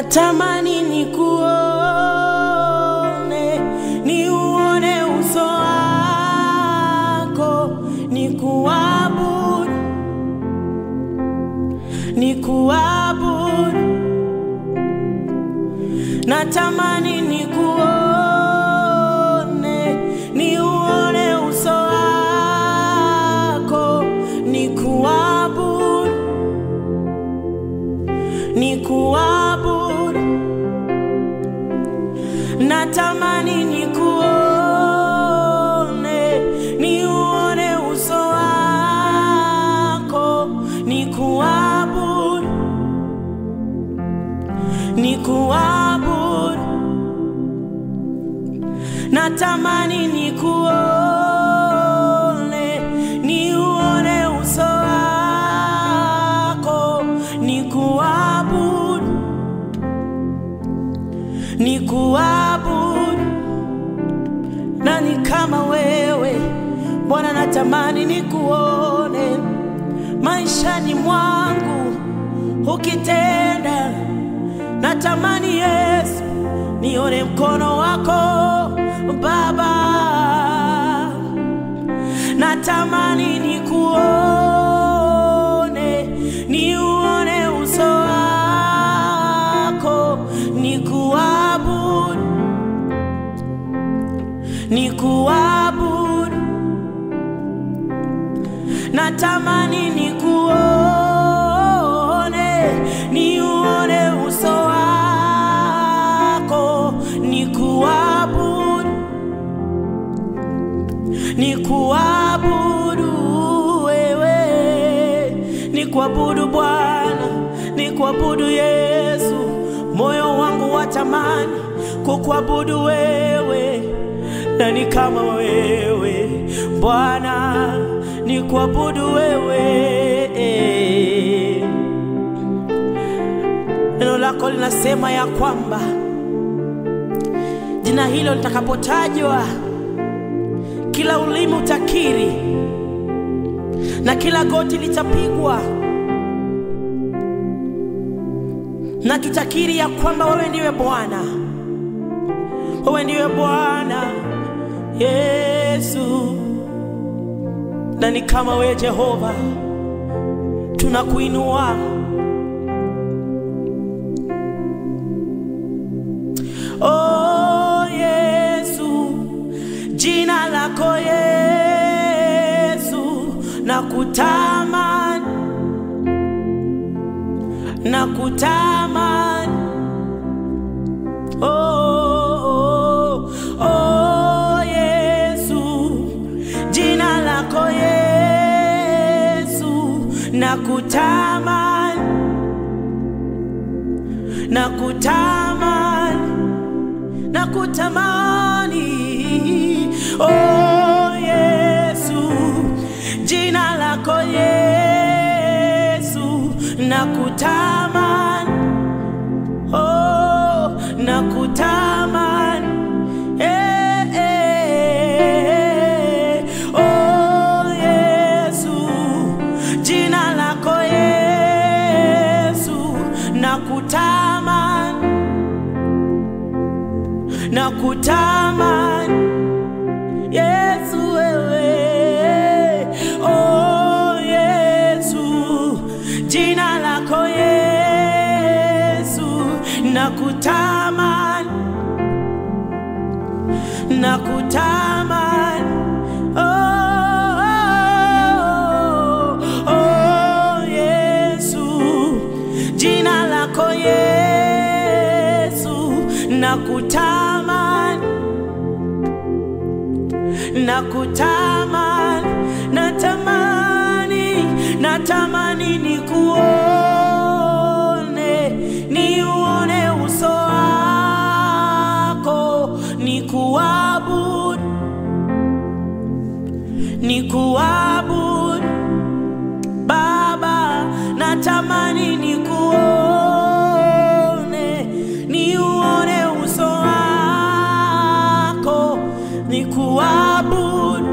Natamani nikuone, niuone uso wako, nikuabudu, nikuabudu. Natamani nikuone, niuone uso wako, nikuabudu, nikuabudu. Natamani nikuone, niuone uso wako, nikuabudu, nikuabudu. Natamani nikuone, niuone uso wako, nikuabudu, nikuabudu. Nani kama wewe Bwana? Natamani nikuone maishani mwangu ukitenda. Natamani Yesu nione mkono wako Baba. Natamani nikuone, niuone uso wako, nikuabudu, nikuabudu. Natamani nikuone, niuone uso wako, nikuabudu, nikuabudu wewe. Nikuabudu Bwana, nikuabudu Yesu. Moyo wangu watamani kukuabudu wewe. Nani kama wewe Bwana? Nikuabudu wewe. Neno lako linasema ya kwamba jina hilo litakapotajwa, kila ulimi utakiri na kila goti litapigwa. Na tutakiri ya kwamba wewe ndiwe Bwana, wewe ndiwe Bwana Yesu. Nani kama wewe Jehova? Tunakuinua. Oh Yesu, jina lako Yesu, nakutamani, nakutamani. Oh, oh, oh Yesu, jina lako Yesu, nakutamani, nakutamani, nakutamani. Oh Yesu, jina lako Yesu, nakutamani, oh nakutamani. Oh Yesu, jina lako Yesu, nakutamani, nakutamani Yesu wewe. Oh Yesu, jina lako Yesu, nakutamani, nakutamani. Oh, oh, oh Yesu, jina lako Yesu, nakutamani, nakutamani. Natamani, natamani nikuone, niuone uso wako, nikuabudu, nikuabudu Baba. Natamani nikuone, niuone uso wako, nikuabudu,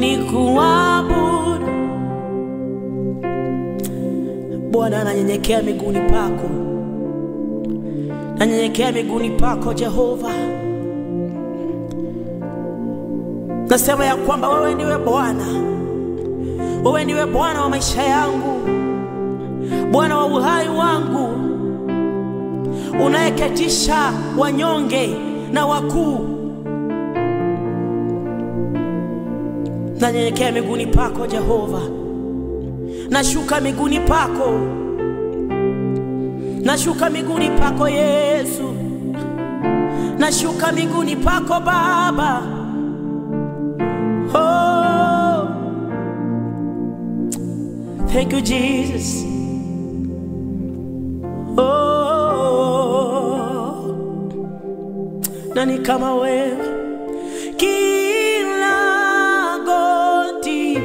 nikuabudu. Bwana ananyenyekea. nanyenyekea miguuni pako, nanyenyekea miguuni pako Jehova. Nasema ya kwamba wewe ndiwe Bwana, wewe ndiwe Bwana wa maisha yangu, Bwana wa uhai wangu, unayeketisha wanyonge na wakuu. Nanyenyekea miguuni pako Jehova, nashuka miguuni pako, nashuka miguuni pako Yesu, nashuka miguuni pako Baba. Oh, thank you Jesus. Oh, nani kama wewe? Kila goti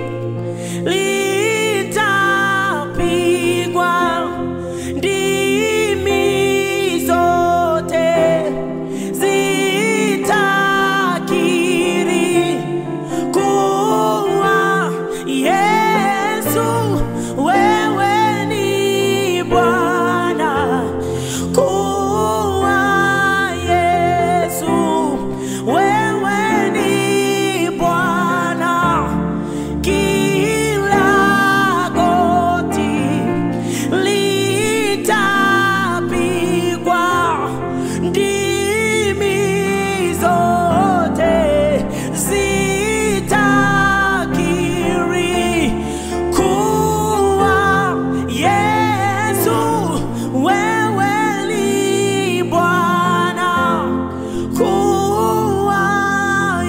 litapigwa, ndimi zote zitakiri kuwa Yesu wewe ni Bwana, kuwa Yesu wewe ni Bwana. Kila goti litapigwa, ndimi zote zitakiri kuwa Yesu wewe ni Bwana, kuwa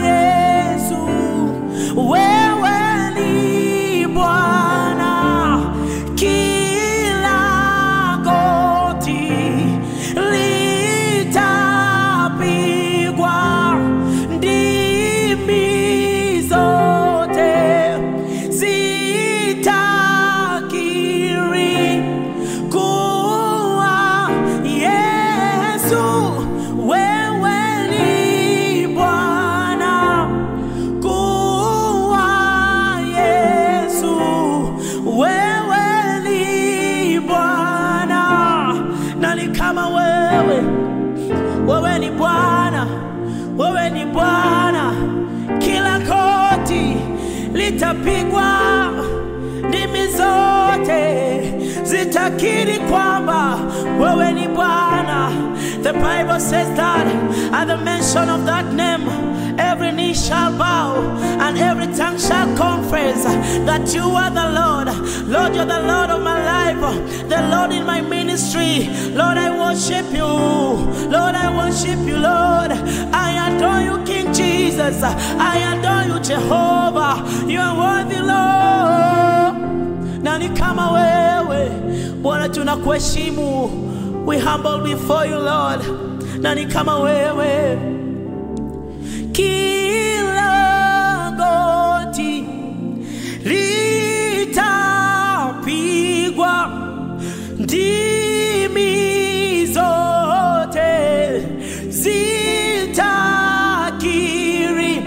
Yesu wewe ni Bwana. Kila goti litapigwa, ndimi zote zitakiri kuwa Yesu wewe ni Bwana, kuwa Yesu wewe ni Bwana. Nani kama wewe? Wewe ni Bwana, wewe ni Bwana. Kila goti litapigwa, ndimi zote zitakiri kwamba wewe ni Bwana. The Bible says that at the mention of that name, every knee shall bow and every tongue shall confess that you are the Lord. Lord, you're the Lord of my life, the Lord in my ministry. Lord, I worship you. Lord, I worship you, Lord. I adore you, King Jesus. I adore you, Jehovah. You are worthy, Lord. Nani kama wewe? Bwana tunakuheshimu. We humble before you, Lord. Nani kama wewe? Kila goti litapigwa, ndimi zote zitakiri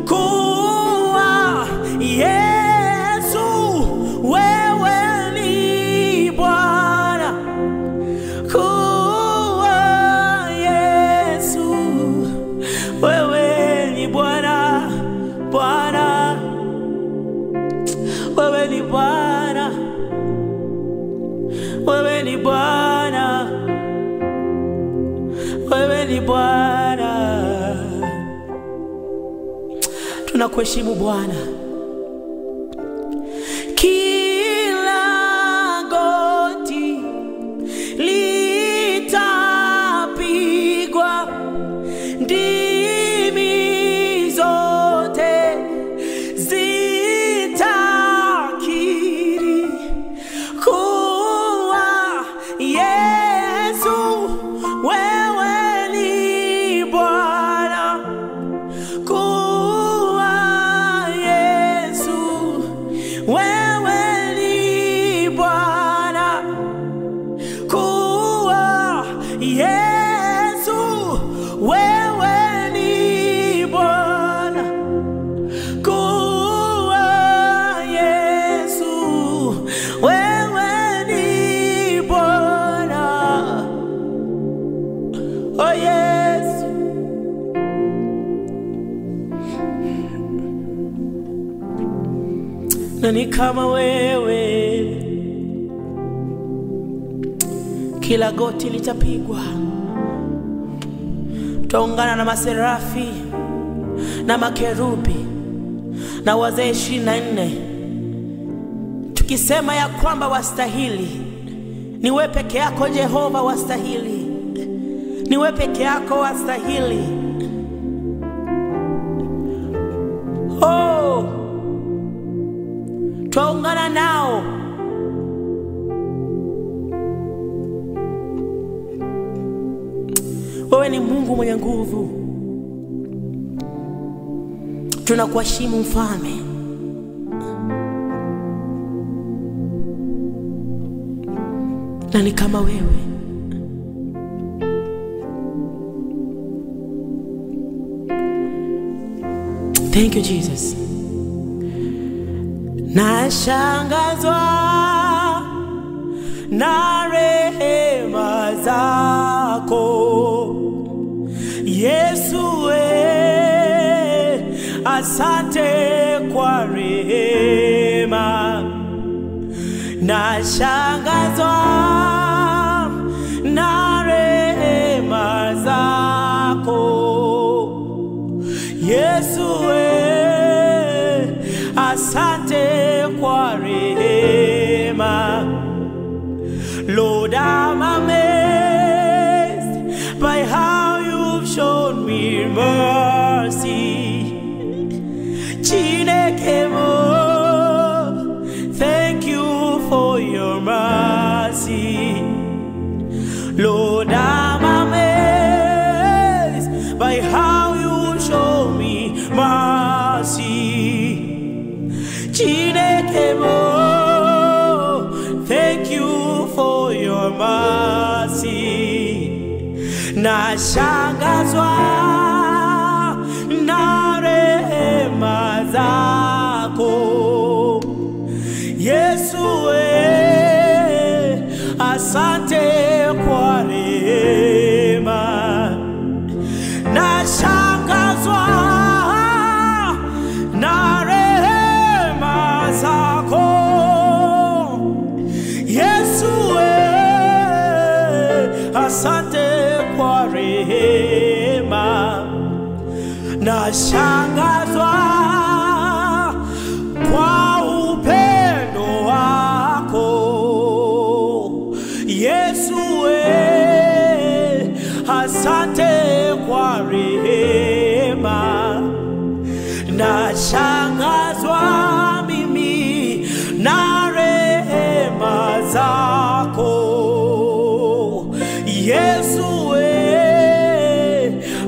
kuwa Yesu wewe ni Bwana, kuwa Yesu wewe ni Bwana, Bwana wewe ni Bwana, wewe ni Bwana, wewe ni Bwana. Tunakuheshimu Bwana. Kila goti litapigwa, ndimi zote zitakiri kuwa Yesu wewe ni Bwana, kuwa Yesu wewe ni Bwana, kuwa Yesu wewe ni Bwana, kuwa Yesu wewe ni Nani kama wewe? Kila goti litapigwa, tutaungana na maserafi na makerubi na wazee 24 tukisema ya kwamba wastahili. Ni wewe peke yako Jehova, wastahili. Ni wewe peke yako wastahili. Oh, twaungana nao wewe ni Mungu mwenye nguvu. Tunakuheshimu Mfalme. Nani kama wewe? Thank you Jesus. Nashangazwa na rehema zako Yesu, asante kwa rehema. Nashangazwa na rehema zako Yesu, asante kwa rehema. Lord, I'm amazed by how you've shown me mercy. Chinekemo, thank you for your mercy. Lord, I'm amazed by how you show me mercy. Chinekemo, thank you for your mercy. Nashangazwa na rehema zako Yesu, asante kwa rehema. Nashangazwa na rehema zako Yesu, asante kwa rehema. Nashangazwa kwa upendo wako Yesu, asante kwa rehema. Nashangazwa mimi na rehema zako Yesu,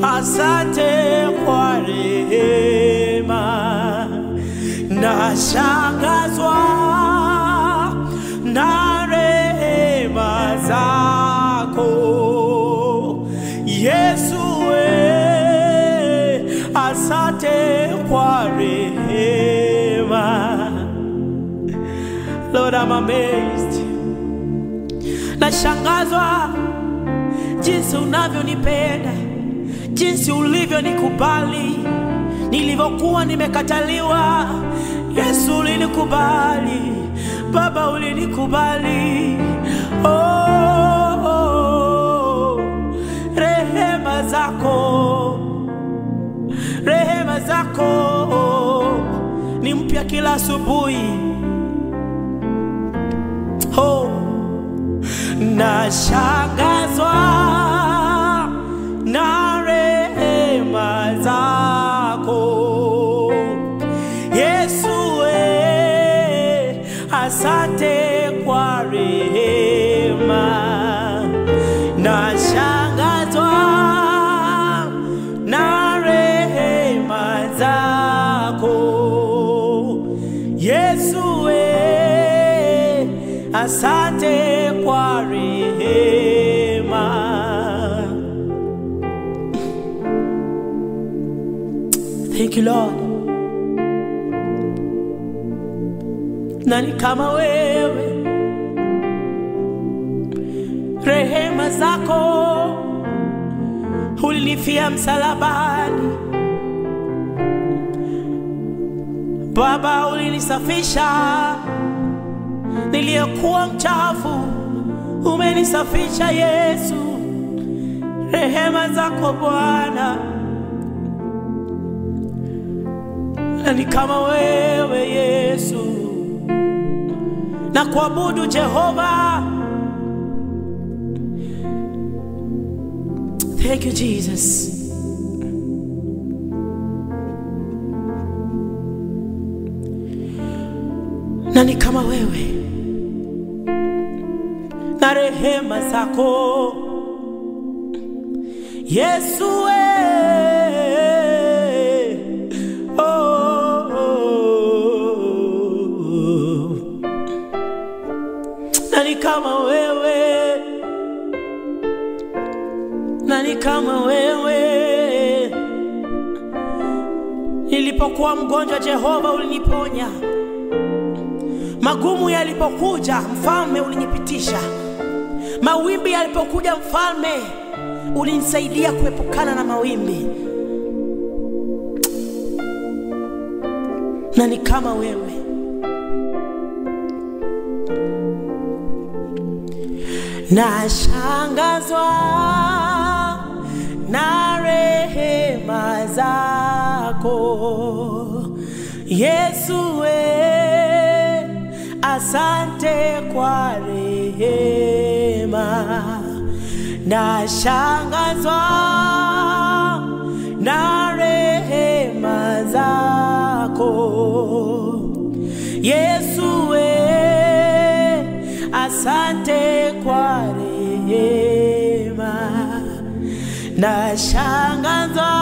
asante kwa rehema. Nashangazwa na rehema zako Yesu, asante kwa rehema. Lord, I'm amazed. Nashangazwa jinsi unavyonipenda, jinsi ulivyonikubali. Nilivyokuwa nimekataliwa, Yesu ulinikubali. Baba ulinikubali. Oh, rehema zako, rehema zako ni mpya kila asubuhi. Oh, nashangazwa na rehema zako Yesu, asante kwa rehema. Nashangazwa na rehema zako Yesu, asante kwa rehema. Thank you Lord. Nani kama wewe? Rehema zako ulinifia msalabani. Baba, ulinisafisha niliyekuwa mchafu, umenisafisha Yesu. Rehema zako Bwana, nani kama wewe Yesu? Na kuabudu Jehova. Thank you Jesus. Nani kama wewe? Na rehema zako Yesu nani kama wewe? Nani kama wewe? Nilipokuwa mgonjwa Jehova uliniponya. Magumu yalipokuja Mfalme ulinipitisha. Mawimbi yalipokuja Mfalme ulinisaidia kuepukana na mawimbi. Nani kama wewe? Nashangazwa na rehema zako Yesu, asante kwa rehema. Nashangazwa na rehema zako Yesu, asante kwa rehema. Nashangazwa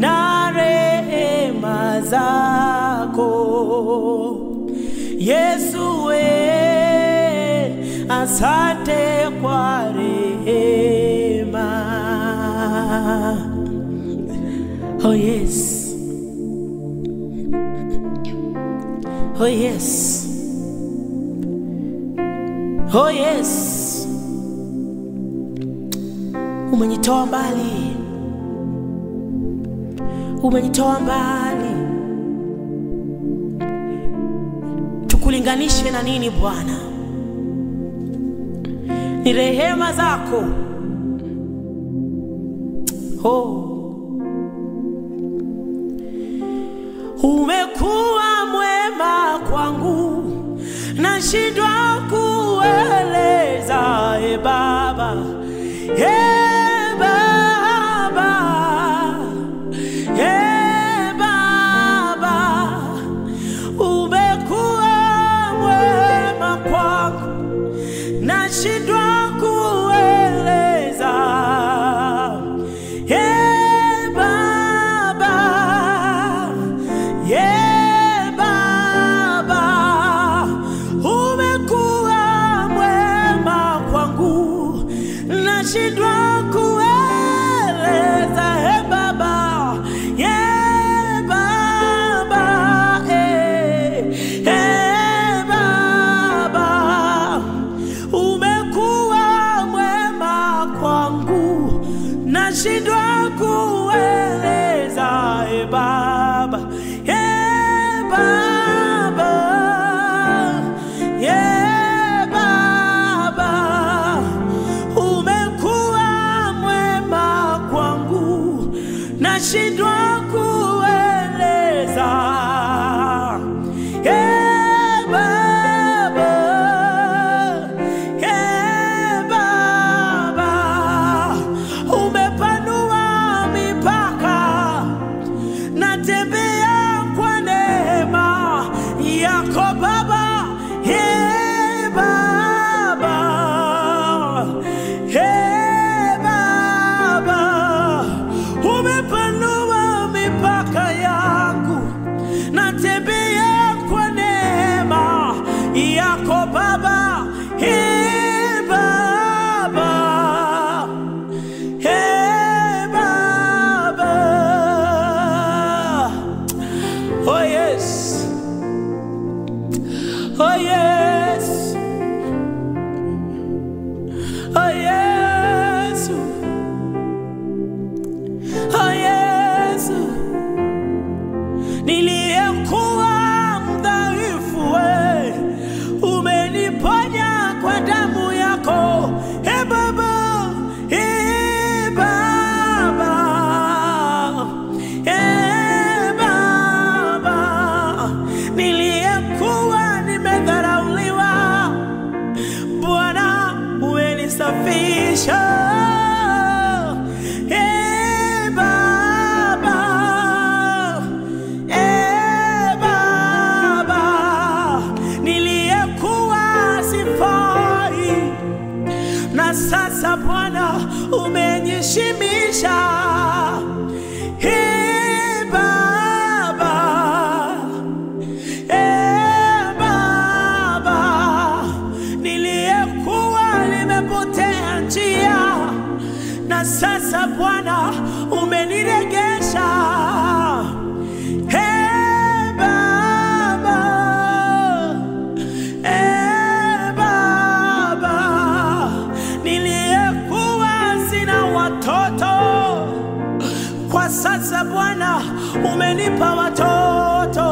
na rehema zako Yesu, asante kwa rehema. Oh yes, oh yes, oh yes. Umenitoa mbali, umenitoa mbali. Tukulinganishe na nini Bwana? Ni rehema zako. Umekuwa mwema kwangu, nashindwa kueleza. Baba, Baba, Baba, umekuwa mwema kwangu, nashindwa kueleza. Baba, Baba, umekuwa mwema kwangu, nashindwa kueleza. Baba, Baba, Baba, umekuwa mwema kwangu, nashindwa kueleza. Baba, Baba, Baba, umekuwa mwema kwangu, nashindwa kueleza. Baba, Baba, umepanua umenisafisha. Baba, niliyekuwa sifai, na sasa Bwana umenishimisha. Na sasa Bwana umeniregesha. Baba, niliyekuwa sina watoto, kwa sasa Bwana umenipa watoto.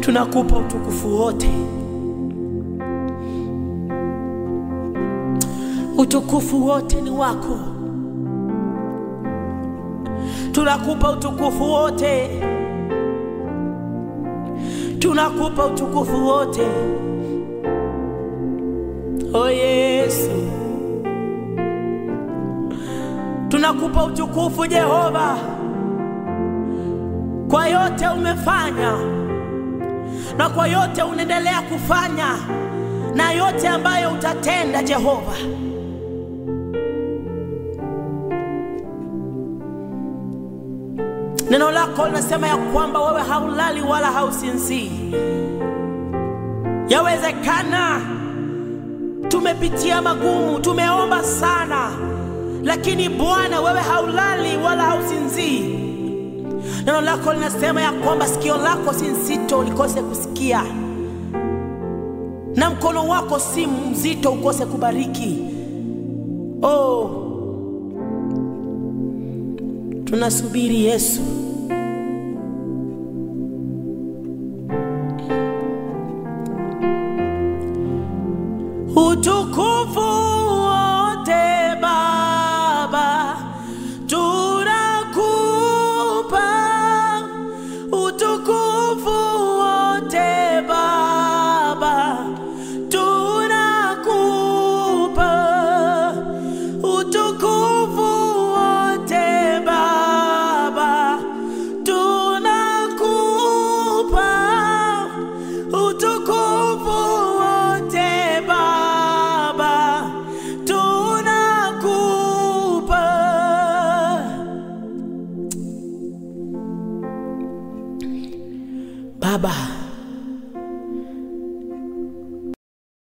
Tunakupa utukufu wote. Utukufu wote ni wako. Tunakupa utukufu wote. Tunakupa utukufu wote. Oh Yesu, tunakupa utukufu Jehova, kwa yote umefanya na kwa yote unaendelea kufanya na yote ambayo utatenda Jehova. Neno lako linasema ya kwamba wewe haulali wala hausinzii. Yawezekana tumepitia magumu, tumeomba sana, lakini Bwana wewe haulali wala hausinzii. Neno lako linasema ya kwamba sikio lako si nzito ulikose kusikia, na mkono wako si mzito ukose kubariki. Oh, tunasubiri Yesu. Utukufu wote Baba tunakupa. Utukufu wote Baba tunakupa. Utukufu wote Baba tunakupa. Utukufu wote Baba tunakupa. Baba,